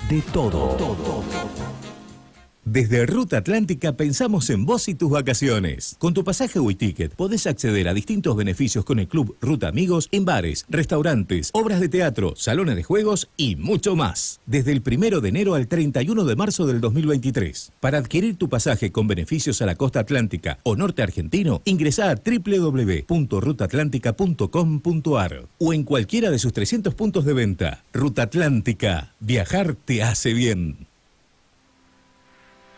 de todo. Desde Ruta Atlántica pensamos en vos y tus vacaciones. Con tu pasaje WeTicket podés acceder a distintos beneficios con el Club Ruta Amigos en bares, restaurantes, obras de teatro, salones de juegos y mucho más. Desde el 1 de enero al 31 de marzo del 2023. Para adquirir tu pasaje con beneficios a la costa atlántica o norte argentino, ingresá a www.rutaatlántica.com.ar o en cualquiera de sus 300 puntos de venta. Ruta Atlántica. Viajar te hace bien.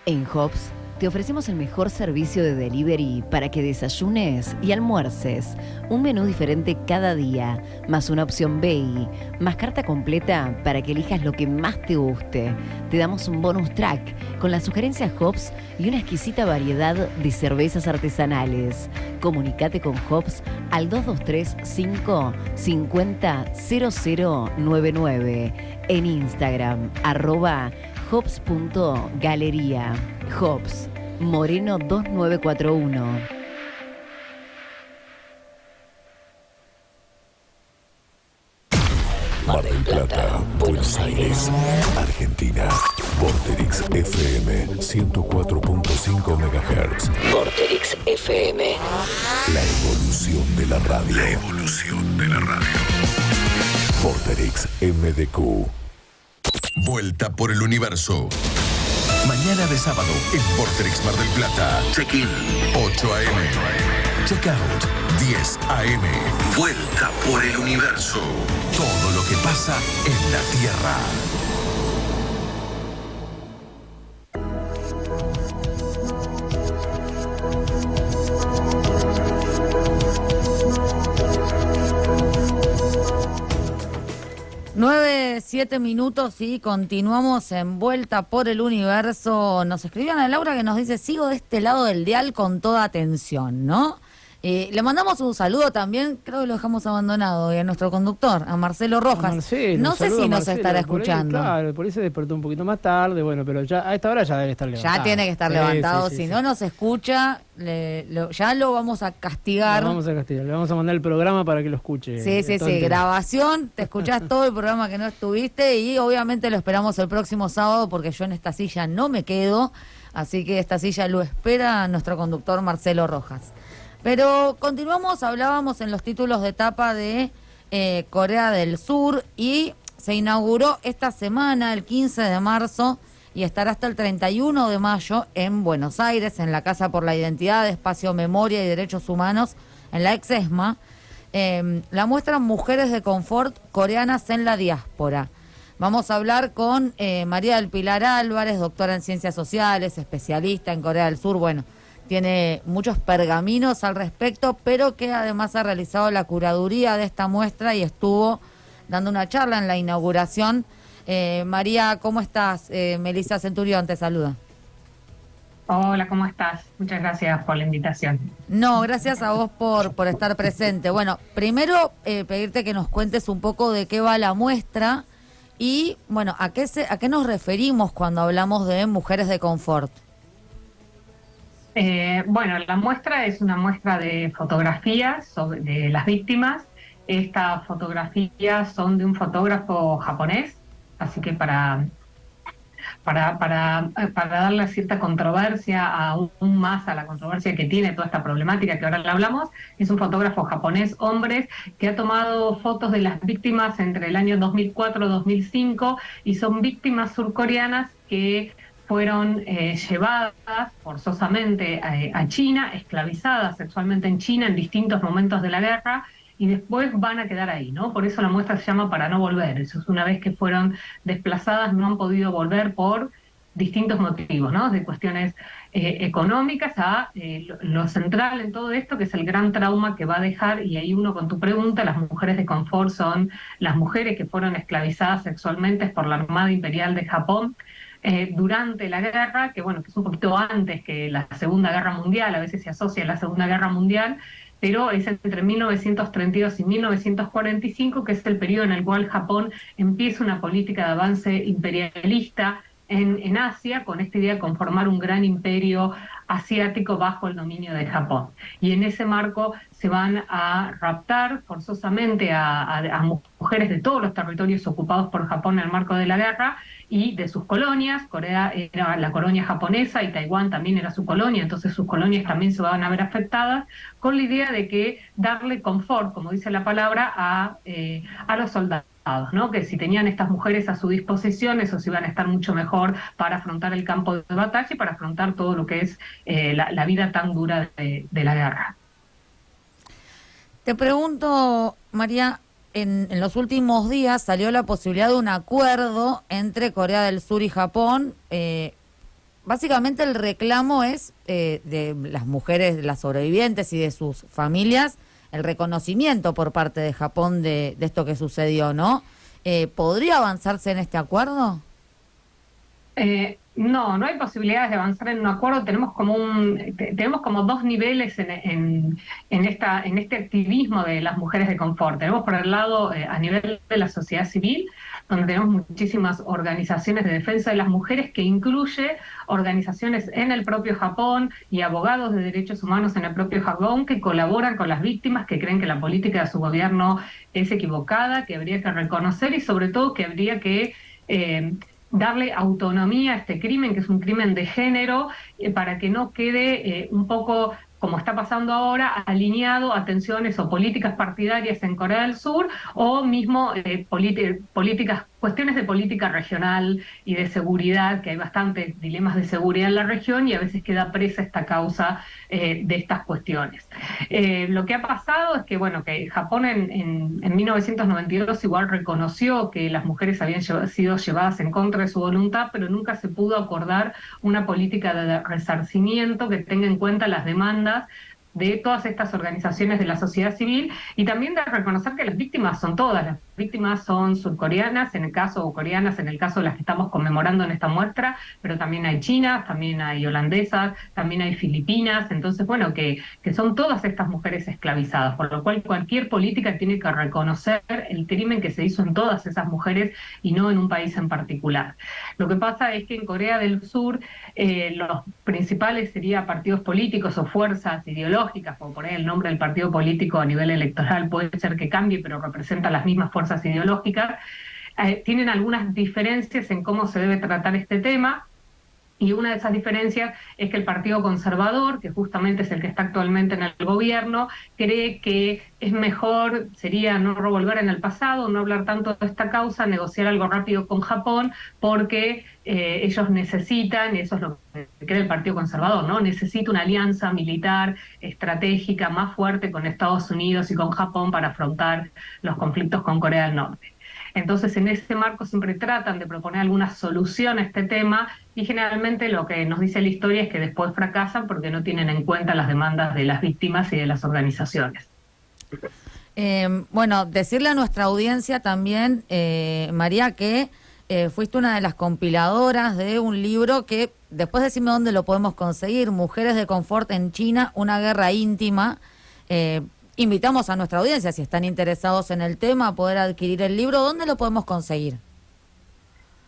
En Hops te ofrecemos el mejor servicio de delivery para que desayunes y almuerces. Un menú diferente cada día, más una opción BI, más carta completa para que elijas lo que más te guste. Te damos un bonus track con las sugerencias Hops y una exquisita variedad de cervezas artesanales. Comunicate con Hops al 223-550-0099. En Instagram, @hops.galería. Hops, Moreno 2941. Mar del Plata, Buenos Aires, Argentina. Vorterix FM 104.5 MHz. Vorterix FM. La evolución de la radio. La evolución de la radio. Vorterix MDQ. Vuelta por el universo. Mañana de sábado en Vorterix Mar del Plata. Check-in 8 a.m. Check-out 10 a.m. Vuelta por el universo. Todo lo que pasa en la Tierra. Nueve, 7 minutos y continuamos en Vuelta por el Universo. Nos escribían a Laura que nos dice: sigo de este lado del dial con toda atención, ¿no? Le mandamos un saludo también, creo que lo dejamos abandonado, y a nuestro conductor, a Marcelo Rojas. Marcelo, no sé si nos estará escuchando. Claro, por ahí se despertó un poquito más tarde, bueno, pero ya a esta hora ya debe estar levantado. Ya tiene que estar levantado, si no nos escucha, ya lo vamos a castigar. Lo vamos a castigar, le vamos a mandar el programa para que lo escuche. Sí, grabación, te escuchás todo el programa que no estuviste y obviamente lo esperamos el próximo sábado porque yo en esta silla no me quedo, así que esta silla lo espera nuestro conductor Marcelo Rojas. Pero continuamos, hablábamos en los títulos de etapa de Corea del Sur y se inauguró esta semana, el 15 de marzo, y estará hasta el 31 de mayo en Buenos Aires, en la Casa por la Identidad, Espacio Memoria y Derechos Humanos, en la ex ESMA. La muestra Mujeres de Confort Coreanas en la Diáspora. Vamos a hablar con María del Pilar Álvarez, doctora en Ciencias Sociales, especialista en Corea del Sur, bueno, tiene muchos pergaminos al respecto, pero que además ha realizado la curaduría de esta muestra y estuvo dando una charla en la inauguración. María, ¿cómo estás? Melissa Centurión te saluda. Hola, ¿cómo estás? Muchas gracias por la invitación. No, gracias a vos por estar presente. Bueno, primero pedirte que nos cuentes un poco de qué va la muestra y, bueno, a qué nos referimos cuando hablamos de mujeres de confort. Bueno, la muestra es una muestra de fotografías de las víctimas. Estas fotografías son de un fotógrafo japonés, así que para darle cierta controversia, aún más a la controversia que tiene toda esta problemática que ahora le hablamos, es un fotógrafo japonés, hombre, que ha tomado fotos de las víctimas entre el año 2004-2005 y son víctimas surcoreanas que fueron llevadas forzosamente a China, esclavizadas sexualmente en China en distintos momentos de la guerra, y después van a quedar ahí, ¿no? Por eso la muestra se llama Para no volver. Eso es, una vez que fueron desplazadas, no han podido volver por distintos motivos, ¿no? De cuestiones económicas a lo central en todo esto, que es el gran trauma que va a dejar, y ahí uno con tu pregunta, las mujeres de confort son las mujeres que fueron esclavizadas sexualmente por la Armada Imperial de Japón, durante la guerra, que bueno, que es un poquito antes que la Segunda Guerra Mundial, a veces se asocia a la Segunda Guerra Mundial, pero es entre 1932 y 1945, que es el periodo en el cual Japón empieza una política de avance imperialista en Asia, con esta idea de conformar un gran imperio asiático bajo el dominio de Japón. Y en ese marco se van a raptar forzosamente a mujeres de todos los territorios ocupados por Japón en el marco de la guerra, y de sus colonias. Corea era la colonia japonesa y Taiwán también era su colonia, entonces sus colonias también se van a ver afectadas, con la idea de que darle confort, como dice la palabra, a los soldados, ¿no? Que si tenían estas mujeres a su disposición, esos iban a estar mucho mejor para afrontar el campo de batalla y para afrontar todo lo que es la vida tan dura de la guerra. Te pregunto, María, en los últimos días salió la posibilidad de un acuerdo entre Corea del Sur y Japón. Básicamente el reclamo es de las mujeres, las sobrevivientes y de sus familias, el reconocimiento por parte de Japón de esto que sucedió, ¿no? ¿Podría avanzarse en este acuerdo? No hay posibilidades de avanzar en un acuerdo. Tenemos como dos niveles en este activismo de las mujeres de confort. Tenemos por el lado a nivel de la sociedad civil, donde tenemos muchísimas organizaciones de defensa de las mujeres, que incluye organizaciones en el propio Japón y abogados de derechos humanos en el propio Japón que colaboran con las víctimas, que creen que la política de su gobierno es equivocada, que habría que reconocer y sobre todo que habría que darle autonomía a este crimen, que es un crimen de género, para que no quede un poco, como está pasando ahora, alineado a tensiones o políticas partidarias en Corea del Sur, o mismo cuestiones de política regional y de seguridad, que hay bastantes dilemas de seguridad en la región y a veces queda presa esta causa de estas cuestiones. Lo que ha pasado es que, que Japón en 1992 igual reconoció que las mujeres habían sido llevadas en contra de su voluntad, pero nunca se pudo acordar una política de resarcimiento que tenga en cuenta las demandas de todas estas organizaciones de la sociedad civil, y también de reconocer que las víctimas son todas. Las víctimas son surcoreanas, o coreanas en el caso de las que estamos conmemorando en esta muestra, pero también hay chinas, también hay holandesas, también hay filipinas. Entonces, que son todas estas mujeres esclavizadas, por lo cual cualquier política tiene que reconocer el crimen que se hizo en todas esas mujeres y no en un país en particular. Lo que pasa es que en Corea del Sur los principales serían partidos políticos o fuerzas ideológicas, como poner el nombre del partido político a nivel electoral puede ser que cambie, pero representa las mismas fuerzas ideológicas, tienen algunas diferencias en cómo se debe tratar este tema. Y una de esas diferencias es que el Partido Conservador, que justamente es el que está actualmente en el gobierno, cree que es mejor, sería no revolver en el pasado, no hablar tanto de esta causa, negociar algo rápido con Japón, porque ellos necesitan, y eso es lo que cree el Partido Conservador, ¿no? Necesita una alianza militar estratégica más fuerte con Estados Unidos y con Japón para afrontar los conflictos con Corea del Norte. Entonces, en ese marco siempre tratan de proponer alguna solución a este tema y generalmente lo que nos dice la historia es que después fracasan porque no tienen en cuenta las demandas de las víctimas y de las organizaciones. Decirle a nuestra audiencia también, María, que fuiste una de las compiladoras de un libro que, después decime dónde lo podemos conseguir, Mujeres de Confort en China, una guerra íntima. Invitamos a nuestra audiencia, si están interesados en el tema, a poder adquirir el libro. ¿Dónde lo podemos conseguir?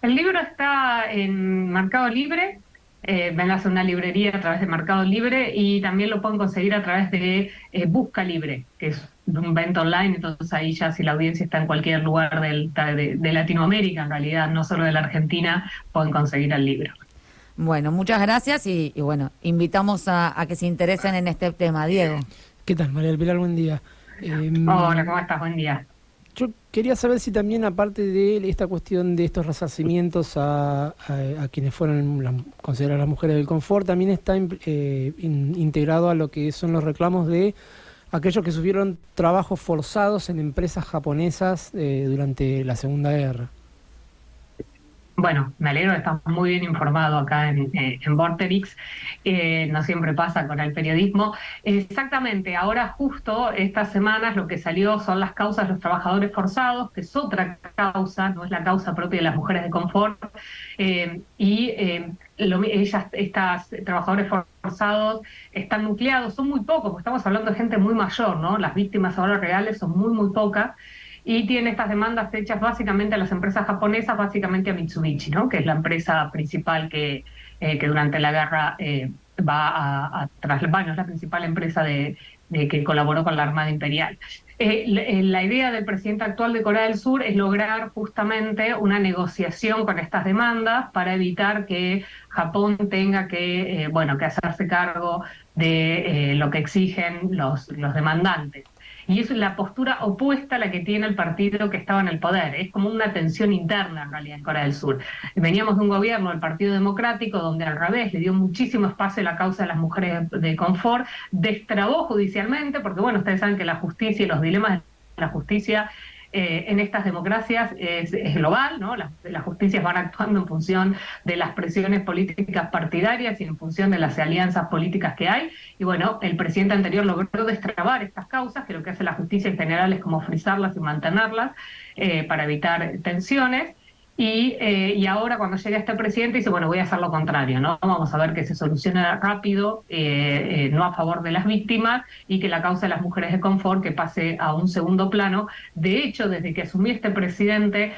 El libro está en Mercado Libre, vengas a una librería a través de Mercado Libre, y también lo pueden conseguir a través de Busca Libre, que es un venta online. Entonces ahí ya, si la audiencia está en cualquier lugar de Latinoamérica, en realidad, no solo de la Argentina, pueden conseguir el libro. Bueno, muchas gracias y invitamos a que se interesen en este tema. Diego. ¿Qué tal, María del Pilar? Buen día. Hola, ¿cómo estás? Buen día. Yo quería saber si también, aparte de esta cuestión de estos resarcimientos a quienes fueron consideradas las mujeres del confort, también está integrado a lo que son los reclamos de aquellos que sufrieron trabajos forzados en empresas japonesas durante la Segunda Guerra. Bueno, me alegro de estar muy bien informado acá en Vorterix. No siempre pasa con el periodismo. Exactamente, ahora justo estas semanas lo que salió son las causas de los trabajadores forzados, que es otra causa, no es la causa propia de las mujeres de confort. Estas trabajadores forzados están nucleados, son muy pocos, porque estamos hablando de gente muy mayor, ¿no? Las víctimas ahora reales son muy, muy pocas. Y tiene estas demandas hechas básicamente a las empresas japonesas, básicamente a Mitsubishi, ¿no? Que es la empresa principal que durante la guerra es la principal empresa de que colaboró con la Armada Imperial. La idea del presidente actual de Corea del Sur es lograr justamente una negociación con estas demandas para evitar que Japón tenga que, que hacerse cargo de lo que exigen los demandantes. Y es la postura opuesta a la que tiene el partido que estaba en el poder. Es como una tensión interna, en realidad, en Corea del Sur. Veníamos de un gobierno del Partido Democrático, donde al revés le dio muchísimo espacio a la causa de las mujeres de confort, destrabó judicialmente, porque bueno, ustedes saben que la justicia y los dilemas de la justicia en estas democracias es global, ¿no? Las justicias van actuando en función de las presiones políticas partidarias y en función de las alianzas políticas que hay. Y bueno, el presidente anterior logró destrabar estas causas, que lo que hace la justicia en general es como frizarlas y mantenerlas para evitar tensiones. Y ahora cuando llega este presidente dice, bueno, voy a hacer lo contrario, ¿no? Vamos a ver que se solucione rápido, no a favor de las víctimas, y que la causa de las mujeres de confort que pase a un segundo plano. De hecho, desde que asumió este presidente,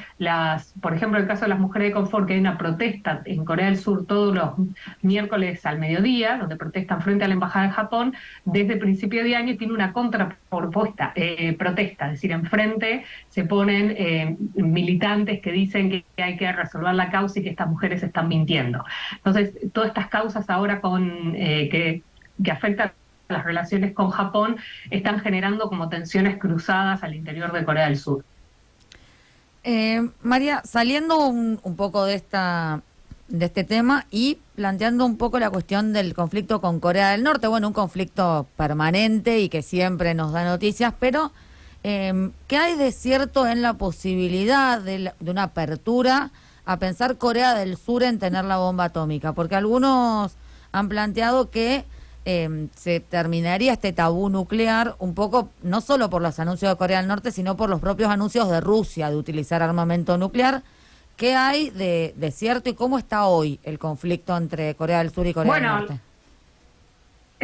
por ejemplo, el caso de las mujeres de confort, que hay una protesta en Corea del Sur todos los miércoles al mediodía, donde protestan frente a la Embajada de Japón, desde principio de año tiene una contrapropuesta, protesta, es decir, enfrente se ponen militantes que dicen que hay que resolver la causa y que estas mujeres están mintiendo. Entonces, todas estas causas ahora que afectan las relaciones con Japón están generando como tensiones cruzadas al interior de Corea del Sur. María, saliendo un poco de este tema y planteando un poco la cuestión del conflicto con Corea del Norte, bueno, un conflicto permanente y que siempre nos da noticias, pero ¿qué hay de cierto en la posibilidad de una apertura a pensar Corea del Sur en tener la bomba atómica? Porque algunos han planteado que se terminaría este tabú nuclear un poco, no solo por los anuncios de Corea del Norte, sino por los propios anuncios de Rusia de utilizar armamento nuclear. ¿Qué hay de cierto y cómo está hoy el conflicto entre Corea del Sur y Corea del Norte?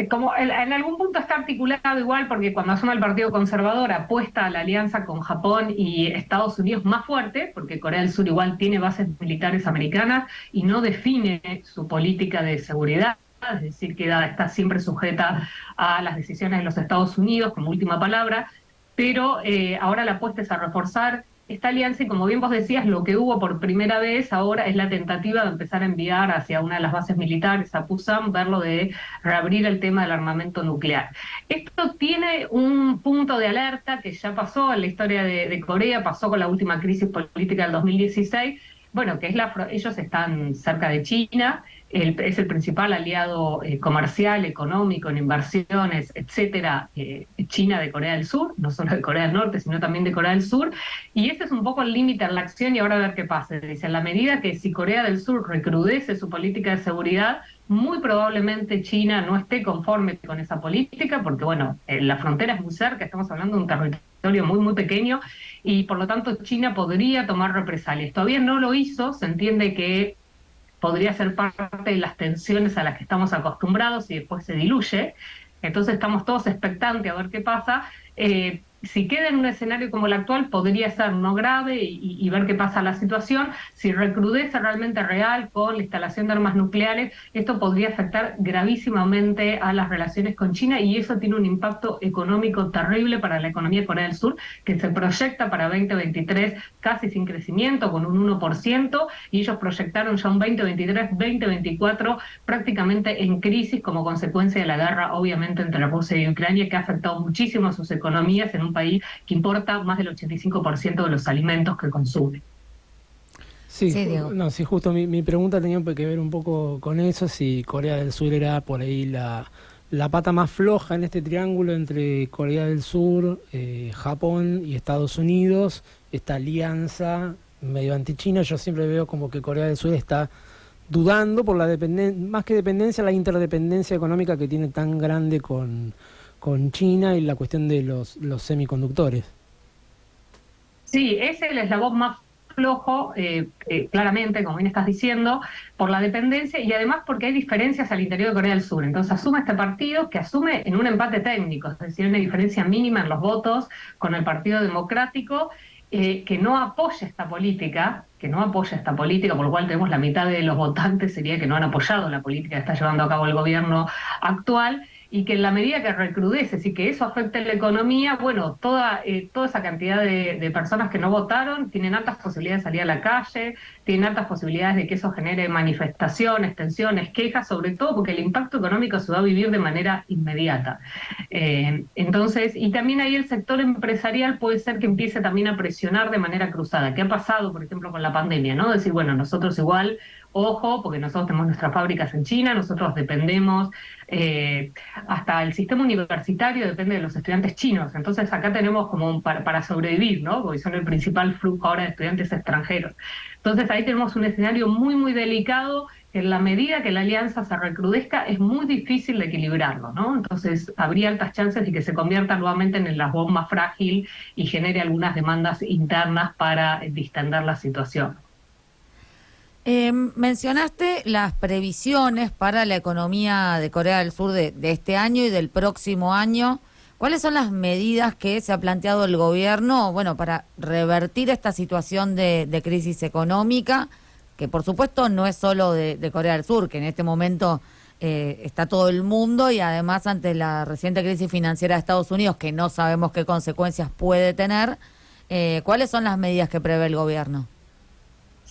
Como en algún punto está articulado igual, porque cuando asume el Partido Conservador apuesta a la alianza con Japón y Estados Unidos más fuerte, porque Corea del Sur igual tiene bases militares americanas y no define su política de seguridad, es decir, que está siempre sujeta a las decisiones de los Estados Unidos como última palabra, pero ahora la apuesta es a reforzar esta alianza y, como bien vos decías, lo que hubo por primera vez ahora es la tentativa de empezar a enviar hacia una de las bases militares, a Pusan, verlo de reabrir el tema del armamento nuclear. Esto tiene un punto de alerta que ya pasó en la historia de Corea, pasó con la última crisis política del 2016, bueno, que es ellos están cerca de China, es el principal aliado comercial, económico, en inversiones, etcétera, China de Corea del Sur, no solo de Corea del Norte, sino también de Corea del Sur, y ese es un poco el límite en la acción, y ahora a ver qué pasa. Dice, en la medida que si Corea del Sur recrudece su política de seguridad, muy probablemente China no esté conforme con esa política, porque bueno, la frontera es muy cerca, estamos hablando de un territorio muy, muy pequeño, y por lo tanto China podría tomar represalias. Todavía no lo hizo, se entiende que podría ser parte de las tensiones a las que estamos acostumbrados y después se diluye. Entonces estamos todos expectantes a ver qué pasa. Si queda en un escenario como el actual, podría ser no grave y ver qué pasa la situación. Si recrudece realmente real con la instalación de armas nucleares, esto podría afectar gravísimamente a las relaciones con China, y eso tiene un impacto económico terrible para la economía de Corea del Sur, que se proyecta para 2023 casi sin crecimiento, con un 1%, y ellos proyectaron ya un 2023-2024 prácticamente en crisis como consecuencia de la guerra, obviamente, entre Rusia y Ucrania, que ha afectado muchísimo a sus economías en un país que importa más del 85% de los alimentos que consume. Sí, justo mi pregunta tenía que ver un poco con eso, si Corea del Sur era por ahí la pata más floja en este triángulo entre Corea del Sur, Japón y Estados Unidos, esta alianza medio anti-China. Yo siempre veo como que Corea del Sur está dudando por la más que dependencia, la interdependencia económica que tiene tan grande con China y la cuestión de los semiconductores. Sí, es el eslabón más flojo, claramente, como bien estás diciendo, por la dependencia y además porque hay diferencias al interior de Corea del Sur. Entonces asume este partido, que asume en un empate técnico, es decir, una diferencia mínima en los votos con el Partido Democrático, que no apoya esta política, por lo cual tenemos la mitad de los votantes sería que no han apoyado la política que está llevando a cabo el gobierno actual. y que en la medida que recrudeces y que eso afecte la economía, bueno, toda esa cantidad de personas que no votaron tienen altas posibilidades de salir a la calle, tienen altas posibilidades de que eso genere manifestaciones, tensiones, quejas, sobre todo porque el impacto económico se va a vivir de manera inmediata. Entonces, y también ahí el sector empresarial puede ser que empiece también a presionar de manera cruzada. ¿Qué ha pasado, por ejemplo, con la pandemia? ¿No? Decir, bueno, nosotros igual, ojo, porque nosotros tenemos nuestras fábricas en China, nosotros dependemos, hasta el sistema universitario depende de los estudiantes chinos. Entonces acá tenemos como para sobrevivir, ¿no? Porque son el principal flujo ahora de estudiantes extranjeros. Entonces ahí tenemos un escenario muy, muy delicado, que en la medida que la alianza se recrudezca es muy difícil de equilibrarlo, ¿no? Entonces habría altas chances de que se convierta nuevamente en el eslabón más frágil y genere algunas demandas internas para distender la situación. Mencionaste las previsiones para la economía de Corea del Sur de este año y del próximo año. ¿Cuáles son las medidas que se ha planteado el gobierno, bueno, para revertir esta situación de crisis económica, que por supuesto no es solo de Corea del Sur, que en este momento está todo el mundo, y además ante la reciente crisis financiera de Estados Unidos, que no sabemos qué consecuencias puede tener, ¿cuáles son las medidas que prevé el gobierno?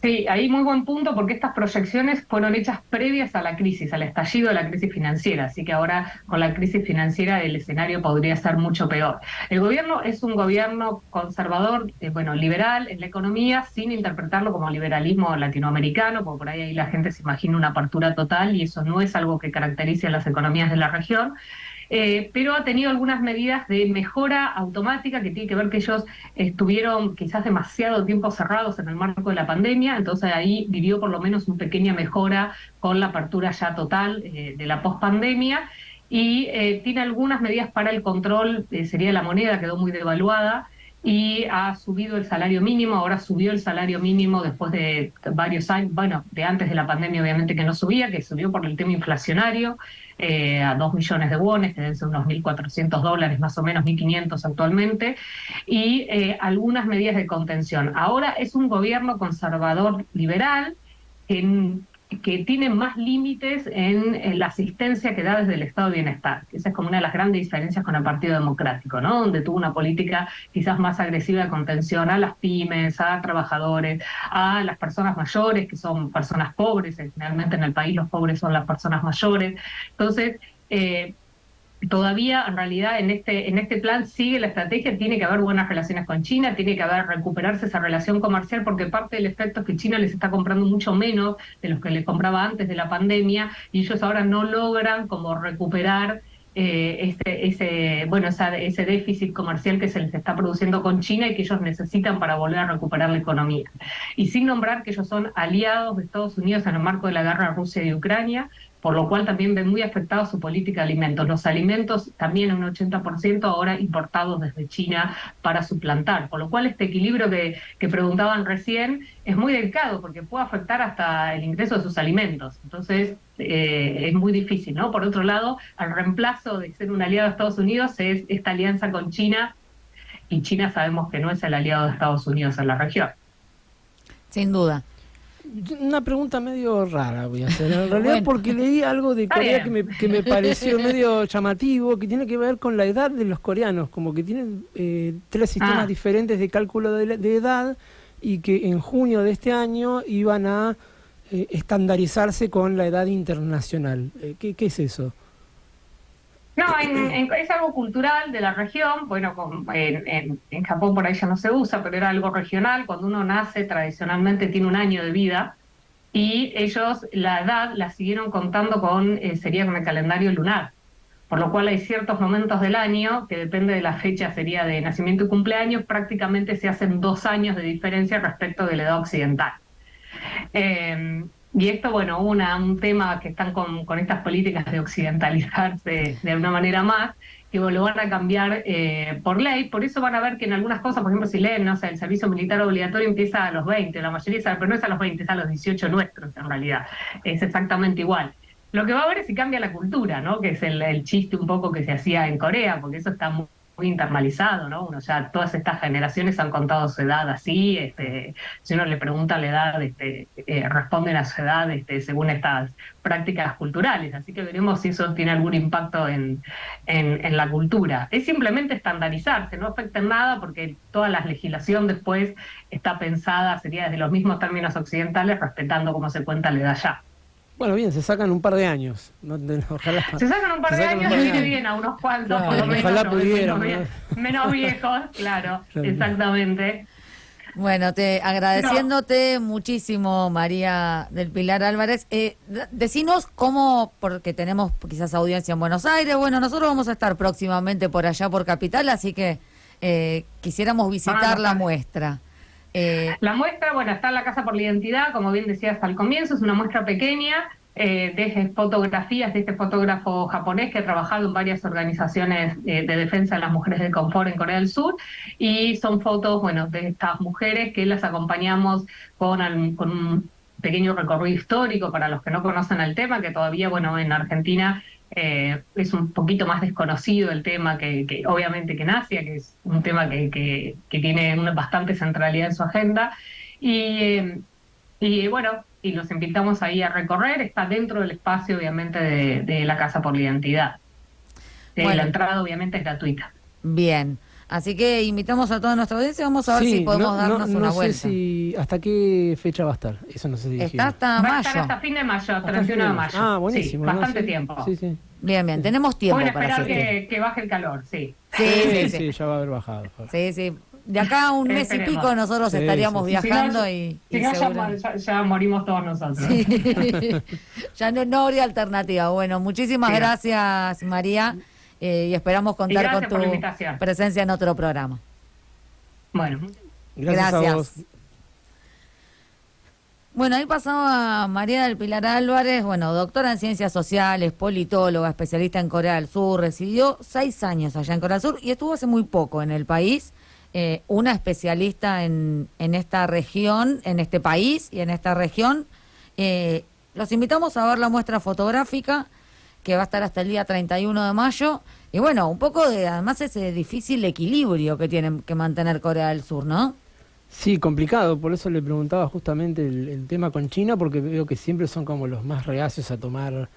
Sí, ahí muy buen punto, porque estas proyecciones fueron hechas previas a la crisis, al estallido de la crisis financiera, así que ahora con la crisis financiera el escenario podría ser mucho peor. El gobierno es un gobierno conservador, liberal en la economía, sin interpretarlo como liberalismo latinoamericano, porque por ahí la gente se imagina una apertura total y eso no es algo que caracterice a las economías de la región. Pero ha tenido algunas medidas de mejora automática que tiene que ver que ellos estuvieron quizás demasiado tiempo cerrados en el marco de la pandemia, entonces ahí vivió por lo menos una pequeña mejora con la apertura ya total de la pospandemia, y tiene algunas medidas para el control, sería la moneda, quedó muy devaluada, y ha subido el salario mínimo. Ahora subió el salario mínimo después de varios años, bueno, de antes de la pandemia obviamente que no subía, que subió por el tema inflacionario, a 2 millones de wones, que deben ser unos $1.400 más o menos, 1.500 actualmente, y algunas medidas de contención. Ahora es un gobierno conservador liberal que tiene más límites en la asistencia que da desde el Estado de Bienestar. Esa es como una de las grandes diferencias con el Partido Democrático, ¿no? Donde tuvo una política quizás más agresiva de contención a las pymes, a trabajadores, a las personas mayores, que son personas pobres. Generalmente en el país los pobres son las personas mayores. Entonces, todavía en realidad en este plan sigue la estrategia, tiene que haber buenas relaciones con China, tiene que haber recuperarse esa relación comercial, porque parte del efecto es que China les está comprando mucho menos de los que les compraba antes de la pandemia, y ellos ahora no logran como recuperar ese déficit comercial que se les está produciendo con China y que ellos necesitan para volver a recuperar la economía. Y sin nombrar que ellos son aliados de Estados Unidos en el marco de la guerra de Rusia y Ucrania, por lo cual también ven muy afectada su política de alimentos. Los alimentos también en un 80% ahora importados desde China para suplantar, por lo cual este equilibrio que preguntaban recién es muy delicado, porque puede afectar hasta el ingreso de sus alimentos. Entonces es muy difícil, ¿no? Por otro lado, al reemplazo de ser un aliado de Estados Unidos es esta alianza con China, y China sabemos que no es el aliado de Estados Unidos en la región. Sin duda. Una pregunta medio rara voy a hacer, en realidad, porque leí algo de Corea que me pareció medio llamativo, que tiene que ver con la edad de los coreanos, como que tienen 3 sistemas diferentes de cálculo de edad, y que en junio de este año iban a estandarizarse con la edad internacional. ¿Qué es eso? No, es algo cultural de la región. Bueno, en Japón por ahí ya no se usa, pero era algo regional. Cuando uno nace, tradicionalmente tiene un año de vida, y ellos la edad la siguieron contando sería con el calendario lunar, por lo cual hay ciertos momentos del año que depende de la fecha, sería de nacimiento y cumpleaños, prácticamente se hacen 2 años de diferencia respecto de la edad occidental. Y esto, bueno, un tema que están con estas políticas de occidentalizarse de alguna manera más, que lo van a cambiar por ley. Por eso van a ver que en algunas cosas, por ejemplo, si leen, no sé, el servicio militar obligatorio empieza a los 20, la mayoría sabe, pero no es a los 20, es a los 18 nuestros en realidad. Es exactamente igual. Lo que va a ver es si cambia la cultura, ¿no? Que es el chiste un poco que se hacía en Corea, porque eso está muy muy internalizado, ¿no? Uno ya, todas estas generaciones han contado su edad así, si uno le pregunta la edad, responden a su edad según estas prácticas culturales, así que veremos si eso tiene algún impacto en la cultura. Es simplemente estandarizarse, no afecta en nada porque toda la legislación después está pensada, sería desde los mismos términos occidentales, respetando cómo se cuenta la edad ya. Bueno, bien, se sacan un par de años. Ojalá. Se sacan un par de años y viene bien a unos cuantos, claro, por lo menos. ojalá pudieran, menos viejos, claro, exactamente. Bueno, agradeciéndote muchísimo, María del Pilar Álvarez. Decinos cómo, porque tenemos quizás audiencia en Buenos Aires. Bueno, nosotros vamos a estar próximamente por allá, por Capital, así que quisiéramos visitar la muestra. La muestra, bueno, está en la Casa por la Identidad, como bien decías al comienzo, es una muestra pequeña de fotografías de este fotógrafo japonés que ha trabajado en varias organizaciones de defensa de las mujeres del confort en Corea del Sur, y son fotos, bueno, de estas mujeres que las acompañamos con un pequeño recorrido histórico para los que no conocen el tema, que todavía, bueno, en Argentina es un poquito más desconocido el tema que obviamente que en Asia, que es un tema que tiene una bastante centralidad en su agenda, y bueno, y los invitamos ahí a recorrer. Está dentro del espacio obviamente de la Casa por la Identidad. La entrada obviamente es gratuita. Bien, así que invitamos a toda nuestra audiencia, vamos a ver si podemos darnos una vuelta. No sé si hasta qué fecha va a estar, eso no sé si está hasta mayo. Va a estar hasta fin de mayo, 31 de mayo. Ah, buenísimo. Sí, bastante tiempo. Sí. Bien, tenemos tiempo para esperar que baje el calor, sí. Sí, ya va a haber bajado. Sí. De acá a un mes y pico nosotros estaríamos viajando y ya morimos todos nosotros. Sí. Ya no habría alternativa. Bueno, muchísimas gracias, María, y esperamos contar con tu presencia en otro programa. Bueno, gracias. A vos. Bueno, ahí pasaba María del Pilar Álvarez, bueno, doctora en Ciencias Sociales, politóloga, especialista en Corea del Sur, residió 6 años allá en Corea del Sur y estuvo hace muy poco en el país, una especialista en esta región, en este país y en esta región. Los invitamos a ver la muestra fotográfica que va a estar hasta el día 31 de mayo y bueno, un poco de además ese difícil equilibrio que tienen que mantener Corea del Sur, ¿no? Sí, complicado, por eso le preguntaba justamente el tema con China, porque veo que siempre son como los más reacios a tomar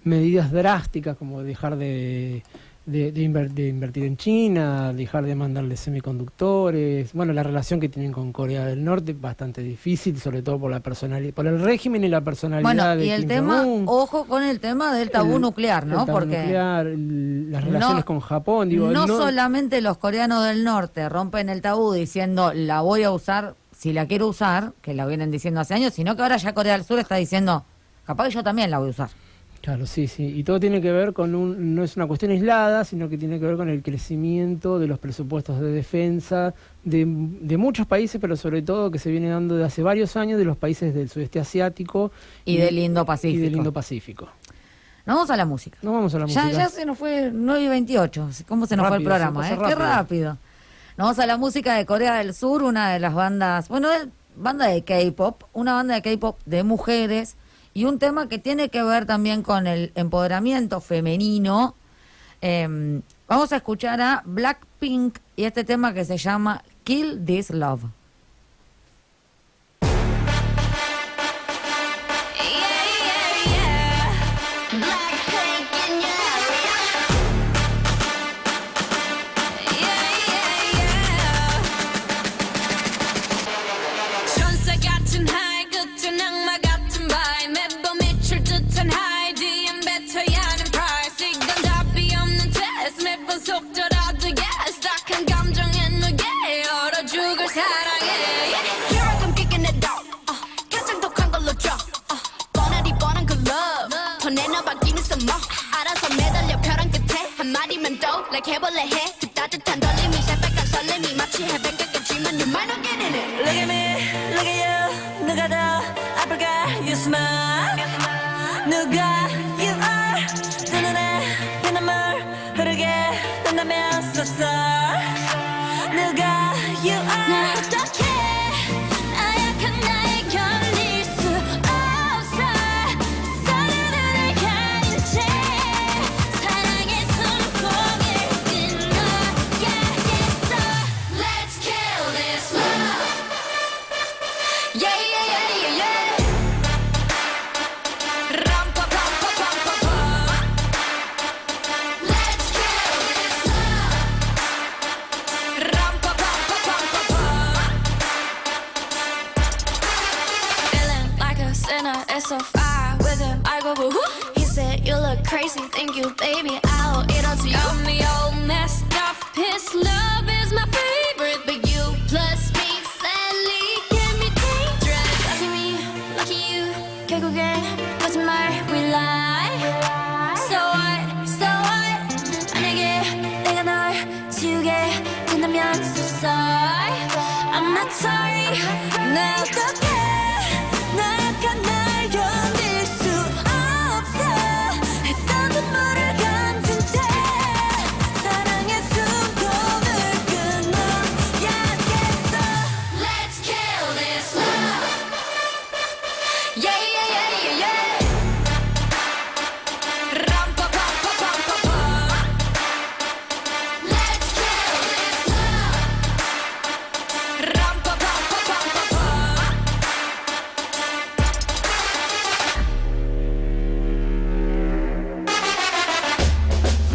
medidas drásticas, como dejar de invertir en China, dejar de mandarle semiconductores. Bueno, la relación que tienen con Corea del Norte es bastante difícil, sobre todo por la personalidad, por el régimen y la personalidad de y el Kim tema, Jong-un. ojo con el tema del tabú nuclear, ¿no? El tabú porque nuclear, las relaciones con Japón, no solamente los coreanos del norte rompen el tabú diciendo la voy a usar si la quiero usar, que la vienen diciendo hace años, sino que ahora ya Corea del Sur está diciendo capaz que yo también la voy a usar. Claro, sí, y todo tiene que ver con no es una cuestión aislada, sino que tiene que ver con el crecimiento de los presupuestos de defensa de muchos países, pero sobre todo que se viene dando de hace varios años de los países del sudeste asiático y del Indo-Pacífico. Nos vamos a la música. Ya se nos fue 9:28, ¿cómo se nos fue el programa? Qué rápido. Nos vamos a la música de Corea del Sur, una de las bandas, banda de K-pop, una banda de K-pop de mujeres, y un tema que tiene que ver también con el empoderamiento femenino. Vamos a escuchar a Blackpink y este tema que se llama Kill This Love. 해볼래 해 그 따뜻한 떨림이 새빨간 설렘이 마치 해변가겠지만 you might not get in it. Look at me, look at you. 누가 더 아플까? You smile. 누가 you are. 두 눈에 피눈물 흐르게 된다면 so sorry. 누가 you are. 어떡해 나약한 나에 견딜 수 없어. 서로를 가린 채 사랑의 손 for a who? He said, you look crazy, thank you, baby, I'll eat up to you. Got me all messed up, his love is my favorite, but you plus me, sadly, can be dangerous. Lucky me, lucky you, 결국엔 거짓말, we lie. So what, 만약에 내가 널 지우게 된다면 so sorry, I'm not sorry. 나 어떡해, 나 약한 날 견딜 수 없어. 했던 눈물을 감춘 채 사랑의 숨통을 끊어야겠어. Let's kill this love. Yeah, yeah, yeah, yeah, yeah. Ram-pa-pa-pa-pa-pa-pa. Let's kill this love. Ram-pa-pa-pa-pa-pa-pa.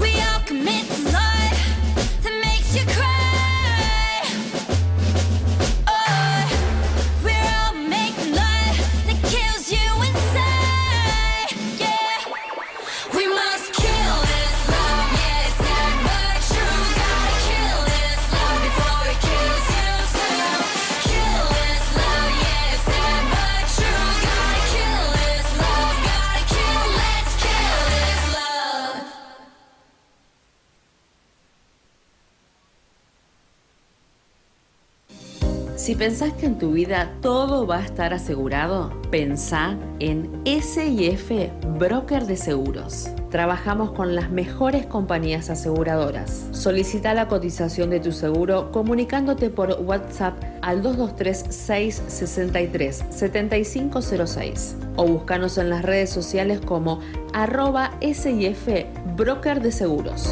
We all commit to love that makes you cry. Oh, we're all making love that kills you inside. Yeah, we must kill this love. Yeah, it's sad but true. Gotta kill this love before it kills you too. Kill this love. Yeah, it's sad but true. Gotta kill this love. Gotta kill. Let's kill this love. Si pensás que en tu vida todo va a estar asegurado, pensá en S&F Broker de Seguros. Trabajamos con las mejores compañías aseguradoras. Solicita la cotización de tu seguro comunicándote por WhatsApp al 223-663-7506 o búscanos en las redes sociales como @S&F Broker de Seguros.